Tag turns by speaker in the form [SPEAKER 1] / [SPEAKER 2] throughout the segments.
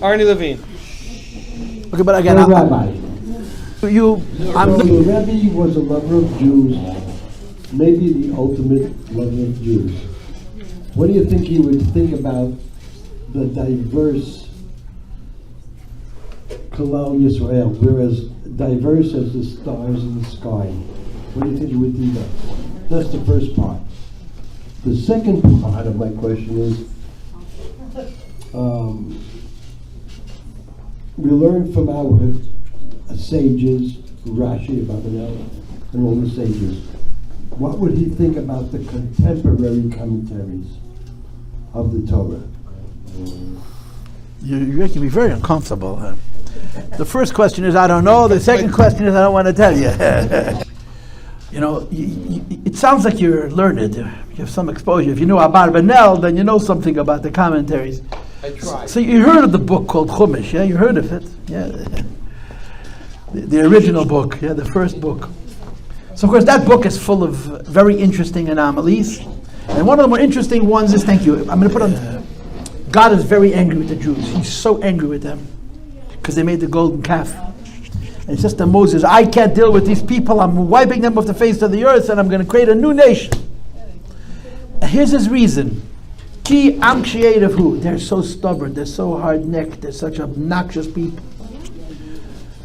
[SPEAKER 1] Arnie Levine.
[SPEAKER 2] Okay, but again,
[SPEAKER 3] Rabbi.
[SPEAKER 2] the
[SPEAKER 3] Rebbe was a lover of Jews, maybe the ultimate lover of Jews. What do you think he would think about the diverse Kalal Yisrael, whereas diverse as the stars in the sky? What do you think he would do that? That's the first part. The second part of my question is, we learn from our sages, Rashi, Abavanel, and all the sages. What would he think about the contemporary commentaries of the Torah?
[SPEAKER 2] You're making me very uncomfortable. The first question is, I don't know. The second question is, I don't want to tell you. It sounds like you're learned. You have some exposure. If you know Abarbanel, then you know something about the commentaries.
[SPEAKER 1] I tried.
[SPEAKER 2] So you heard of the book called Chumash, yeah? You heard of it, yeah? The original book, yeah, the first book. So of course that book is full of very interesting anomalies. And one of the more interesting ones is, thank you, I'm going to put on, God is very angry with the Jews. He's so angry with them because they made the golden calf. And he says to Moses, I can't deal with these people. I'm wiping them off the face of the earth and I'm going to create a new nation. And here's his reason. Ki am creative who? They're so stubborn, they're so hard-necked, they're such obnoxious people.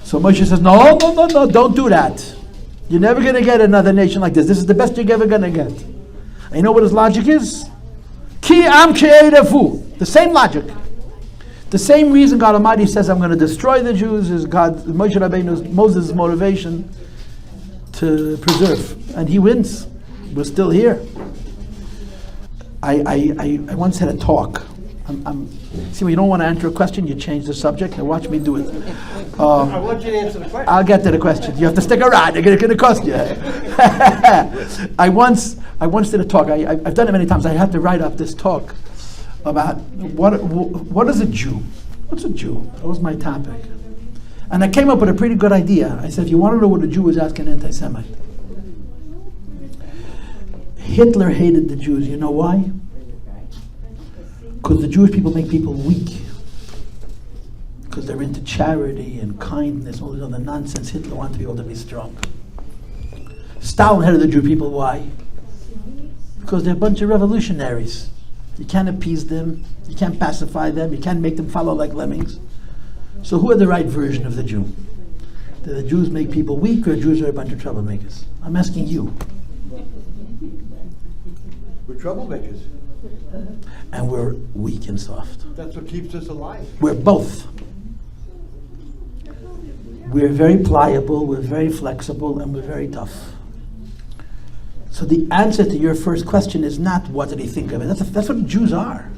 [SPEAKER 2] So Moshe says, no, don't do that. You're never going to get another nation like this. This is the best you're ever going to get. And you know what his logic is? Ki am creative who? The same logic. The same reason God Almighty says, I'm going to destroy the Jews, is Moshe Rabbeinu's, Moses' motivation to preserve. And he wins. We're still here. I once had a talk. See, when you don't want to answer a question, you change the subject. Now watch me do it.
[SPEAKER 1] I want you to answer the question.
[SPEAKER 2] I'll get to the question. You have to stick around. It's going to cost you. I once did a talk. I've done it many times. I had to write up this talk about what is a Jew? What's a Jew? That was my topic. And I came up with a pretty good idea. I said, if you want to know what a Jew is, ask an anti-Semite. Hitler hated the Jews. You know why? Because the Jewish people make people weak. Because they're into charity and kindness, all this other nonsense. Hitler wanted people to be strong. Stalin hated the Jewish people. Why? Because they're a bunch of revolutionaries. You can't appease them. You can't pacify them. You can't make them follow like lemmings. So who are the right version of the Jew? Do the Jews make people weak, or Jews are a bunch of troublemakers? I'm asking you.
[SPEAKER 3] We're troublemakers.
[SPEAKER 2] And we're weak and soft.
[SPEAKER 3] That's what keeps us alive.
[SPEAKER 2] We're both. We're very pliable, we're very flexible, and we're very tough. So the answer to your first question is not what did he think of it. That's what Jews are.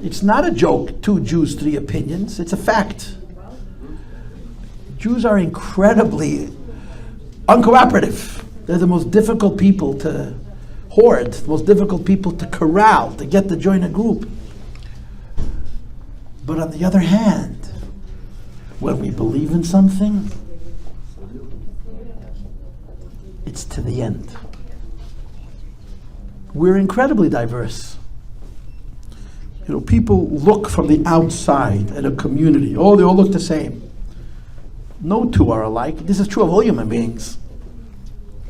[SPEAKER 2] It's not a joke, 2 Jews, 3 opinions. It's a fact. Jews are incredibly uncooperative. They're the most difficult people to hoard, the most difficult people to corral, to get to join a group. But on the other hand, when we believe in something, it's to the end. We're incredibly diverse. People look from the outside at a community. Oh, they all look the same. No 2 are alike. This is true of all human beings.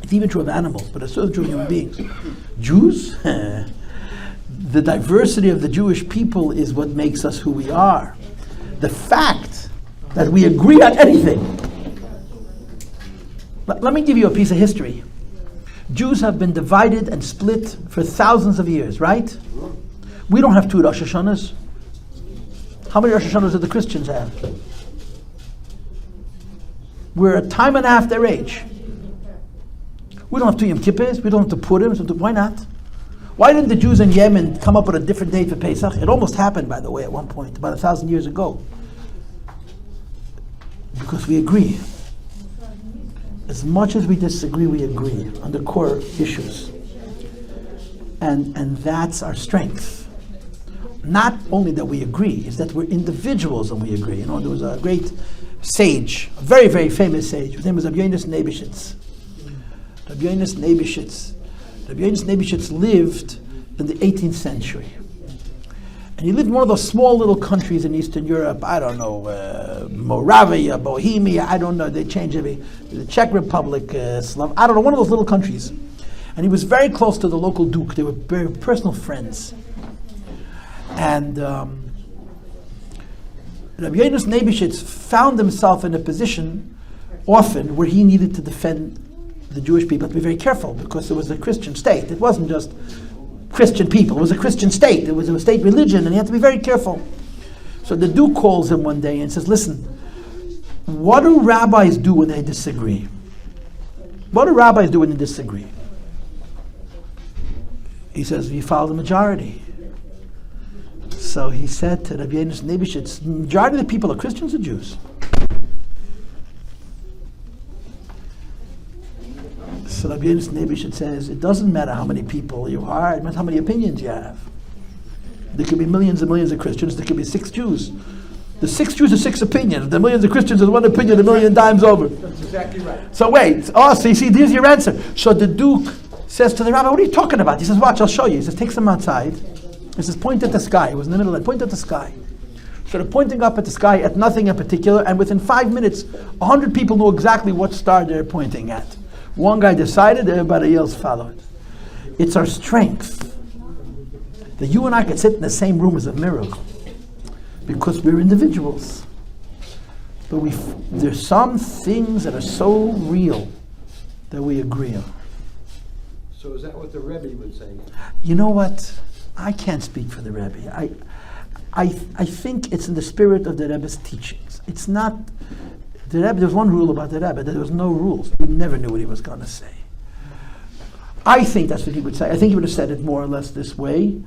[SPEAKER 2] It's even true of animals, but it's still true of human beings. Jews, the diversity of the Jewish people is what makes us who we are. The fact that we agree on anything. Let me give you a piece of history. Jews have been divided and split for thousands of years, right? We don't have 2 Rosh Hashanahs. How many Rosh Hashanahs do the Christians have? We're a time and a half their age. We don't have 2 Yom Kippurs. We don't have to Purim. Why not? Why didn't the Jews in Yemen come up with a different date for Pesach? It almost happened, by the way, at one point, about 1,000 years ago. Because we agree. As much as we disagree, we agree on the core issues. And that's our strength. Not only that we agree, is that we're individuals and we agree. There was a great sage, a very, very famous sage. His name was Rabbi Yossi Paltiel. Rabbi Yossi Paltiel Rabbi Yossi Paltiel lived in the 18th century. And he lived in one of those small little countries in Eastern Europe, I don't know, Moravia, Bohemia, I don't know, they changed the Czech Republic, I don't know, one of those little countries. And he was very close to the local duke. They were very personal friends. And Rabbi Yossi Paltiel found himself in a position often where he needed to defend the Jewish people, to be very careful, because it was a Christian state. It wasn't just Christian people, it was a Christian state. It was a state religion, and he had to be very careful. So the Duke calls him one day and says, listen, what do rabbis do when they disagree? What do rabbis do when they disagree? He says, we follow the majority. So he said to Rabbi Yossi Paltiel, the majority of the people are Christians or Jews? So Rabbi Yossi Paltiel says, it doesn't matter how many people you are, it matters how many opinions you have. There could be millions and millions of Christians, there could be 6 Jews. The 6 Jews are 6 opinions, the millions of Christians are 1 opinion 1,000,000 times over.
[SPEAKER 1] That's exactly right.
[SPEAKER 2] So wait, so you see, here's your answer. So the Duke says to the rabbi, what are you talking about? He says, watch, I'll show you. He says, takes him outside. He says, point at the sky. It was in the middle of it, point at the sky. So they're pointing up at the sky at nothing in particular, and within 5 minutes, 100 people knew exactly what star they're pointing at. One guy decided, everybody else followed. It's our strength that you and I could sit in the same room as a miracle, because we're individuals. But there's some things that are so real that we agree on.
[SPEAKER 1] So is that what the Rebbe would say?
[SPEAKER 2] You know what? I can't speak for the Rebbe. I think it's in the spirit of the Rebbe's teachings. It's not the Rebbe. There's one rule about the Rebbe, that there was no rules. You never knew what he was going to say. I think that's what he would say. I think he would have said it more or less this way,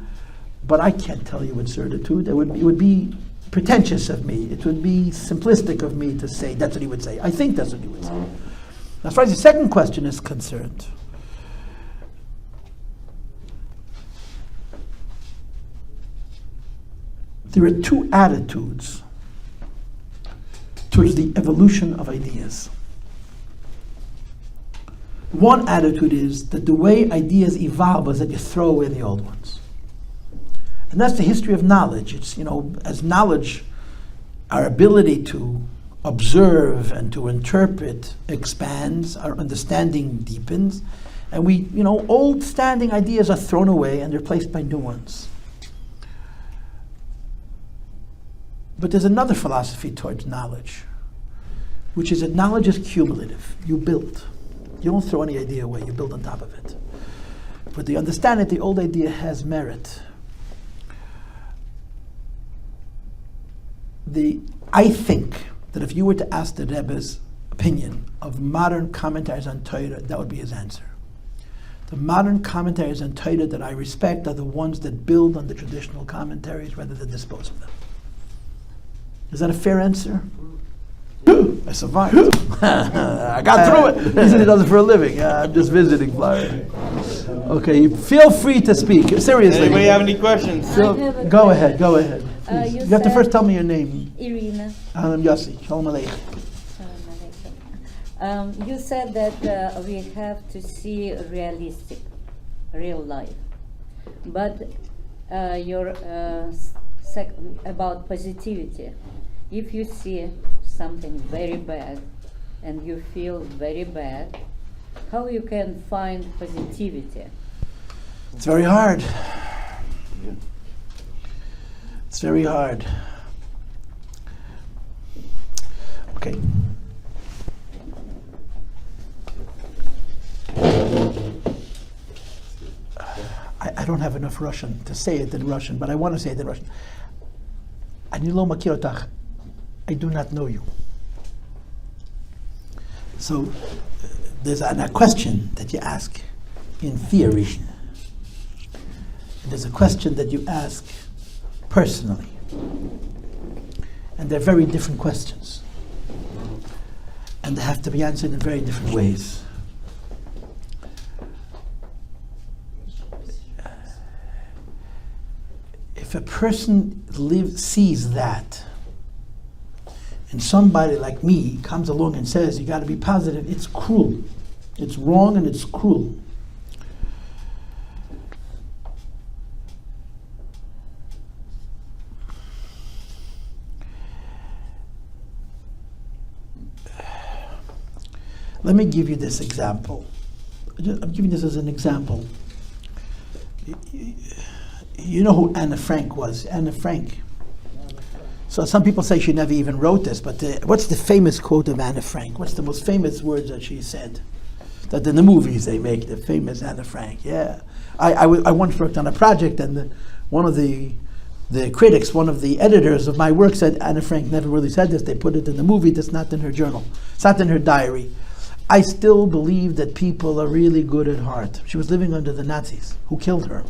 [SPEAKER 2] but I can't tell you with certitude. It would be pretentious of me. It would be simplistic of me to say that's what he would say. I think that's what he would say. As far as the second question is concerned, there are 2 attitudes towards the evolution of ideas. One attitude is that the way ideas evolve is that you throw away the old ones. And that's the history of knowledge. It's, as knowledge, our ability to observe and to interpret expands, our understanding deepens, and old standing ideas are thrown away and replaced by new ones. But there's another philosophy towards knowledge, which is that knowledge is cumulative. You build. You don't throw any idea away, you build on top of it. But you understand that the old idea has merit. I think that if you were to ask the Rebbe's opinion of modern commentaries on Torah, that would be his answer. The modern commentaries on Torah that I respect are the ones that build on the traditional commentaries rather than dispose of them. Is that a fair answer? I survived. I got through it. He said he does it for a living. I'm just visiting Florida. Okay, feel free to speak. Seriously.
[SPEAKER 1] Anybody have any questions?
[SPEAKER 2] Go ahead. You have to first tell me your name.
[SPEAKER 4] Irina.
[SPEAKER 2] I'm Yossi. Shalom Aleichem.
[SPEAKER 4] You said that we have to see real life. But your about positivity. If you see something very bad and you feel very bad, how you can find positivity?
[SPEAKER 2] It's very hard. It's very hard. Okay. I don't have enough Russian to say it in Russian, but I want to say it in Russian. Ani lo makir otach. I do not know you. So there's a question that you ask in theory. And there's a question that you ask personally. And they're very different questions. And they have to be answered in very different ways. If a person sees that, and somebody like me comes along and says, you got to be positive, it's cruel. It's wrong and it's cruel. Let me give you this example. I'm giving this as an example. You know who Anna Frank was? Anna Frank. So some people say she never even wrote this, but what's the famous quote of Anna Frank? What's the most famous words that she said? That in the movies they make, the famous Anna Frank. Yeah. I once worked on a project, and one of the critics, one of the editors of my work said, Anna Frank never really said this. They put it in the movie. That's not in her journal. It's not in her diary. I still believe that people are really good at heart. She was living under the Nazis, who killed her.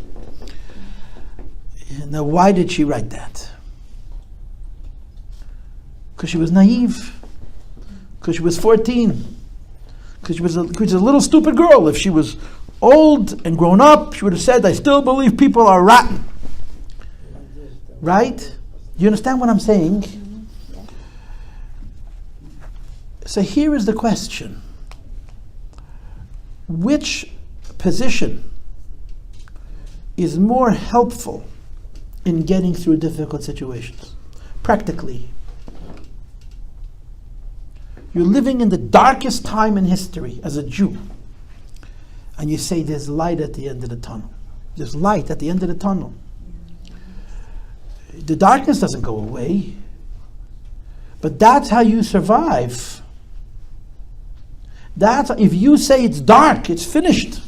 [SPEAKER 2] Now, why did she write that? Because she was naive. Because she was 14. Because she was a little stupid girl. If she was old and grown up, she would have said, I still believe people are rotten. Right? Do you understand what I'm saying? So here is the question. Which position is more helpful in getting through difficult situations? Practically. You're living in the darkest time in history as a Jew, and you say there's light at the end of the tunnel. There's light at the end of the tunnel. The darkness doesn't go away, but that's how you survive. If you say it's dark, it's finished.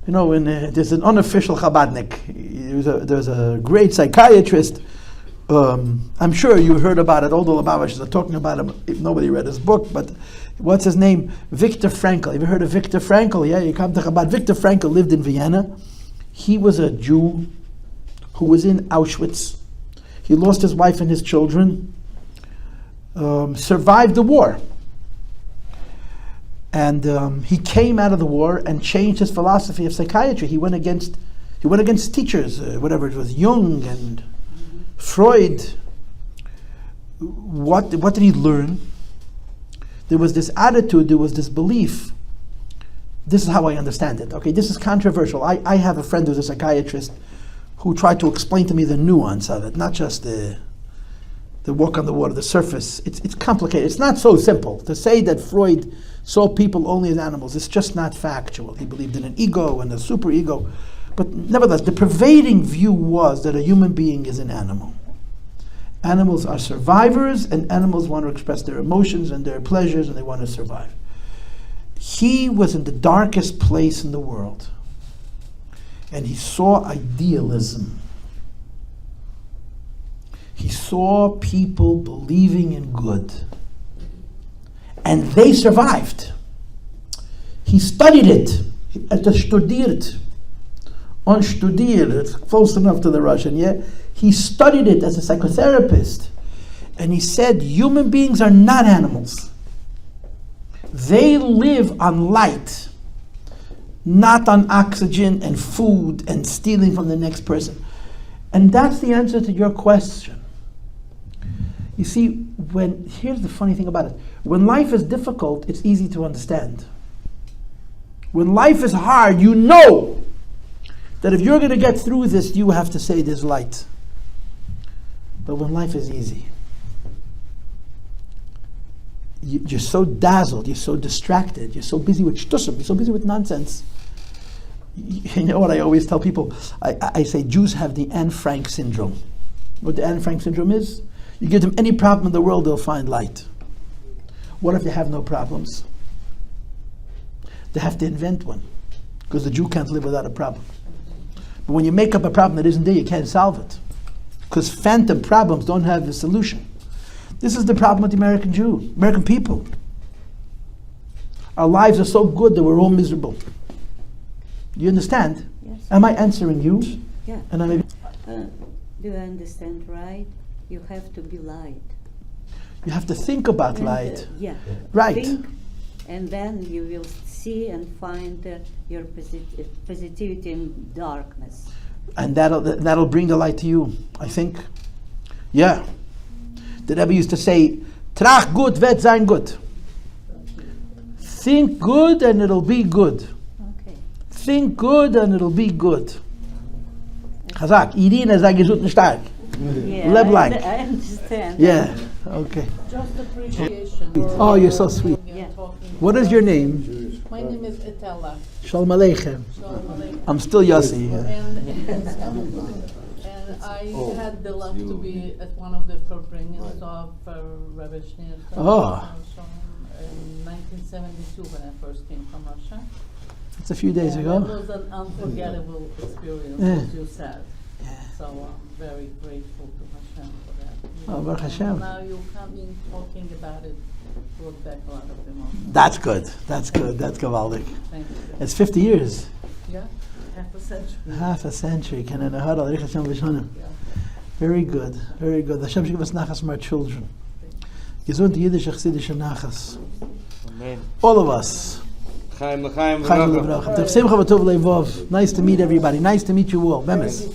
[SPEAKER 2] You know, there's an unofficial Chabadnik. There's a great psychiatrist. I'm sure you heard about it. All the Lubavitchers are talking about him. If nobody read his book, but what's his name? Viktor Frankl. Have you heard of Viktor Frankl? Yeah, you come to Chabad. Viktor Frankl lived in Vienna. He was a Jew who was in Auschwitz. He lost his wife and his children. Survived the war. And he came out of the war and changed his philosophy of psychiatry. He went against teachers, whatever it was, Jung and Freud. What did he learn? There was this attitude, there was this belief. This is how I understand it. Okay, this is controversial. I have a friend who's a psychiatrist who tried to explain to me the nuance of it, not just the walk on the water, the surface. It's complicated. It's not so simple. To say that Freud saw people only as animals, it's just not factual. He believed in an ego and a superego. But nevertheless, the pervading view was that a human being is an animal. Animals are survivors, and animals want to express their emotions and their pleasures, and they want to survive. He was in the darkest place in the world, and he saw idealism. He saw people believing in good, and they survived. He studied it. Studiert. It's close enough to the Russian, yeah? He studied it as a psychotherapist, and he said human beings are not animals. They live on light, not on oxygen and food and stealing from the next person. And that's the answer to your question. You see, here's the funny thing about it. When life is difficult, it's easy to understand. When life is hard, you know that if you're going to get through this, you have to say there's light. But when life is easy, you're so dazzled, you're so distracted, you're so busy with shtusim, you're so busy with nonsense. You know what I always tell people? I say Jews have the Anne Frank syndrome. What the Anne Frank syndrome is? You give them any problem in the world, they'll find light. What if they have no problems? They have to invent one, because the Jew can't live without a problem. But when you make up a problem that isn't there, you can't solve it, because phantom problems don't have a solution. This is the problem with the American Jew, American people. Our lives are so good that we're all miserable. Do you understand?
[SPEAKER 4] Yes.
[SPEAKER 2] Am I answering you?
[SPEAKER 4] Yeah.
[SPEAKER 2] And I
[SPEAKER 4] Do I understand right? You have to be light.
[SPEAKER 2] You have to think about
[SPEAKER 4] And,
[SPEAKER 2] light.
[SPEAKER 4] yeah.
[SPEAKER 2] Right.
[SPEAKER 4] Think, and then you will see and find your positivity in darkness.
[SPEAKER 2] And that'll bring the light to you, I think. Yeah. The Rebbe used to say, Trach gut wird sein gut. Think good and it'll be good.
[SPEAKER 4] Okay.
[SPEAKER 2] Think good and it'll be good. Chazak, Irina sei gesund und stark.
[SPEAKER 4] Yeah,
[SPEAKER 2] Leb like.
[SPEAKER 4] I understand.
[SPEAKER 2] Yeah. Okay.
[SPEAKER 5] Just appreciation.
[SPEAKER 2] Oh, you're so sweet.
[SPEAKER 5] Yeah.
[SPEAKER 2] What is your name?
[SPEAKER 5] My name is Etela.
[SPEAKER 2] Shalom Aleichem.
[SPEAKER 5] Shalom Aleichem.
[SPEAKER 2] I'm still Yossi.
[SPEAKER 5] And I had the luck to be at one of the Verbringings of Rebbe Schneerson.
[SPEAKER 2] Oh.
[SPEAKER 5] In 1972 when I first came from Russia.
[SPEAKER 2] It's a few days
[SPEAKER 5] And
[SPEAKER 2] ago.
[SPEAKER 5] It was an unforgettable experience,
[SPEAKER 2] Yeah.
[SPEAKER 5] as you said. So I'm very grateful to Hashem for that.
[SPEAKER 2] Oh, Baruch Hashem.
[SPEAKER 5] Now you come in talking about it, brought back a lot of emotion.
[SPEAKER 2] That's good. That's good. That's gewaldig.
[SPEAKER 5] Thank you.
[SPEAKER 2] It's 50 years.
[SPEAKER 5] Yeah, half a century.
[SPEAKER 2] Half a century. Can I know Baruch Hashem v'shonim.
[SPEAKER 5] Yeah.
[SPEAKER 2] Very good. Very good. Hashem should give us nachas from our children. Gesund Yiddish Chassidische nachas.
[SPEAKER 1] Amen.
[SPEAKER 2] All of us.
[SPEAKER 1] Chaim l'chaim
[SPEAKER 2] Chaim
[SPEAKER 1] v'racha.
[SPEAKER 2] l'vracha. Simcha v'tov le'vov. Nice to meet everybody. Nice to meet you all. Bemis.